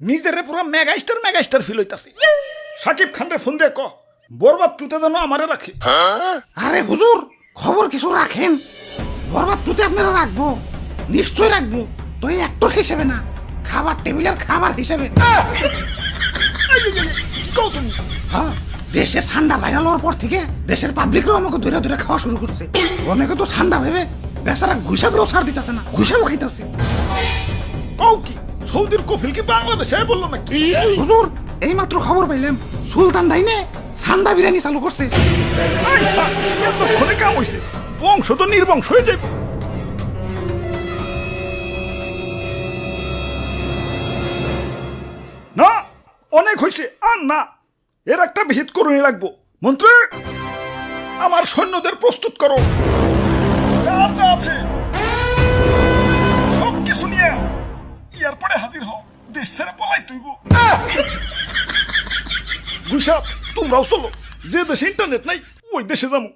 নিজেরে পুরো megastar feel হইতাছি। Shakib Khan রে ফোন দিয়ে ক বরবাদ টুতে যেন আমারে রাখে। আরে হুজুর খবর কিছু রাখেন, বরবাদ টুতে আপনারা রাখবো, নিশ্চয় রাখবো। তো এই অ্যাক্টর হিসেবে না, খাবার টেবিলের খাবার হিসেবে। কি কও তুমি? হ্যাঁ, দেশে ঠান্ডা ভাইরাল হওয়ার পর থেকে দেশের পাবলিকরাও আমাকে ধরে ধরে খাওয়া শুরু করছে। অনেকে তো ঠান্ডা ভেবে বেচারা ঘুষাবেও ছাড় দিতেছে না, ঘুষাবও খাইতেছে। কও কি সৌদির কফিল কি বাংলাদেশে বললো নাকি? হুজুর এইমাত্র খবর পাইলাম সুলতান ডাইনে ঠান্ডা বিরিয়ানি চালু করছে। এতক্ষণে কাম হইছে, বংশ তো নির্বংশ হয়ে যাবে। না অনেক হয়েছে, আর না, এর একটা ভিত করুনি লাগবো। মন্ত্রী আমার সৈন্যদের প্রস্তুত করো, যা যা আছে সব কিছু নিয়ে এয়ারপোর্টে হাজির হও, দেশ ছেড়ে পলাই তুইব। গুইসাপ তোমরাও চলো, যে দেশে ইন্টারনেট নাই ওই দেশে যাবো।